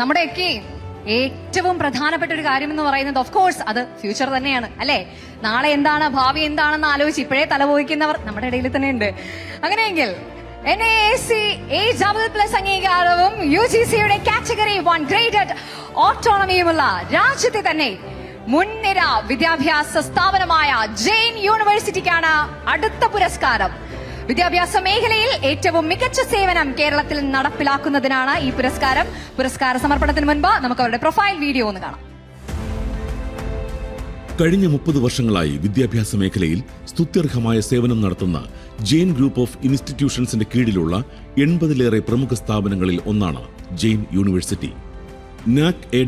നമ്മുടെയൊക്കെ ഏറ്റവും പ്രധാനപ്പെട്ട ഒരു കാര്യം എന്ന് പറയുന്നത് ഓഫ് കോഴ്സ് അത് ഫ്യൂച്ചർ തന്നെയാണ് അല്ലെ. നാളെ എന്താണ്, ഭാവി എന്താണെന്ന് ആലോചിച്ച് ഇപ്പോഴേ തലപോയിക്കുന്നവർ നമ്മുടെ ഇടയിൽ തന്നെ ഉണ്ട്. അങ്ങനെയെങ്കിൽ NAAC A++ അംഗീകാരവും UGCയുടെ കാറ്റഗറി 1 ഗ്രേഡഡ് ഓട്ടോണമിയുമുള്ള രാജ്യത്തെ തന്നെ മുൻനിര വിദ്യാഭ്യാസ സ്ഥാപനമായ ജെയിൻ യൂണിവേഴ്സിറ്റിക്കാണ് അടുത്ത പുരസ്കാരം. വിദ്യാഭ്യാസ മേഖലയിൽ ഏറ്റവും മികച്ച സേവനം കേരളത്തിൽ നടപ്പിലാക്കുന്നതിനാണ് ഈ പുരസ്കാരം. പുരസ്കാര സമർപ്പണത്തിന് മുൻപ് നമുക്ക് അവരുടെ പ്രൊഫൈൽ വീഡിയോ ഒന്ന് കാണാം. കഴിഞ്ഞ 30 വർഷങ്ങളായി വിദ്യാഭ്യാസ മേഖലയിൽ സ്തുത്യർഹമായ സേവനം നടത്തുന്ന ജെയിൻ ഗ്രൂപ്പ് ഓഫ് ഇൻസ്റ്റിറ്റ്യൂഷൻസിന്റെ കീഴിലുള്ള 80-ലേറെ പ്രമുഖ സ്ഥാപനങ്ങളിൽ ഒന്നാണ് ജെയിൻ യൂണിവേഴ്സിറ്റി. NAC A++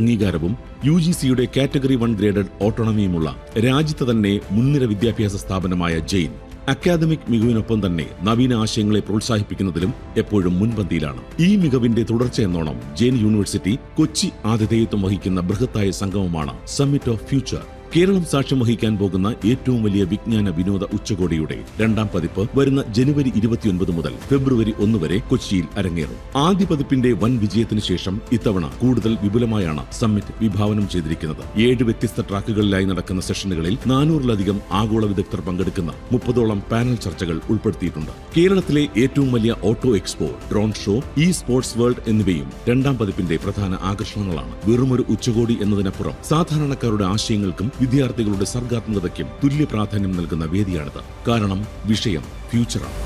അംഗീകാരവും UGCയുടെ കാറ്റഗറി 1 ഗ്രേഡഡ് ഓട്ടോണമിയുമുള്ള രാജ്യത്തെ തന്നെ മുൻനിര വിദ്യാഭ്യാസ സ്ഥാപനമായ ജെയിൻ അക്കാദമിക് മികവിനൊപ്പം തന്നെ നവീന ആശയങ്ങളെ പ്രോത്സാഹിപ്പിക്കുന്നതിലും എപ്പോഴും മുൻപന്തിയിലാണ്. ഈ മികവിന്റെ തുടർച്ചയെന്നോണം ജെയിൻ യൂണിവേഴ്സിറ്റി കൊച്ചി ആതിഥേയത്വം വഹിക്കുന്ന ബൃഹത്തായ സംഗമമാണ് സമ്മിറ്റ് ഓഫ് ഫ്യൂച്ചർ. കേരളം സാക്ഷ്യം വഹിക്കാൻ പോകുന്ന ഏറ്റവും വലിയ വിജ്ഞാന വിനോദ ഉച്ചകോടിയുടെ 2ാം പതിപ്പ് വരുന്ന ജനുവരി 29 മുതൽ ഫെബ്രുവരി 1 വരെ കൊച്ചിയിൽ അരങ്ങേറും. ആദ്യ പതിപ്പിന്റെ വൻ വിജയത്തിന് ശേഷം ഇത്തവണ കൂടുതൽ വിപുലമായാണ് സമ്മിറ്റ് വിഭാവനം ചെയ്തിരിക്കുന്നത്. 7 വ്യത്യസ്ത ട്രാക്കുകളിലായി നടക്കുന്ന സെഷനുകളിൽ 400-ലധികം ആഗോള വിദഗ്ധർ പങ്കെടുക്കുന്ന 30ഓളം പാനൽ ചർച്ചകൾ ഉൾപ്പെടുത്തിയിട്ടുണ്ട്. കേരളത്തിലെ ഏറ്റവും വലിയ auto expo, drone show, sports world എന്നിവയും 2ാം പതിപ്പിന്റെ പ്രധാന ആകർഷണങ്ങളാണ്. വെറുമൊരു ഉച്ചകോടി എന്നതിനപ്പുറം സാധാരണക്കാരുടെ ആശയങ്ങൾക്കും വിദ്യാർത്ഥികളുടെ സർഗാത്മകതയ്ക്കും തുല്യ പ്രാധാന്യം നൽകുന്ന വേദിയാണിത്. കാരണം വിഷയം ഫ്യൂച്ചറാണ്.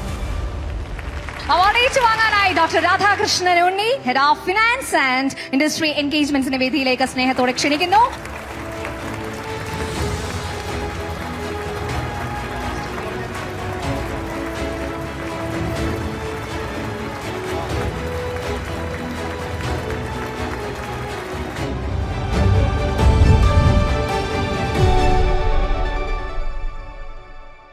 അവാർഡ് ഏറ്റുവാങ്ങാനായി doctor Radhakrishnan Unni, head of finance and industry എൻഗേജ്മെന്റ്സിന്റെ വേദിയിലേക്ക് സ്നേഹത്തോടെ ക്ഷണിക്കുന്നു.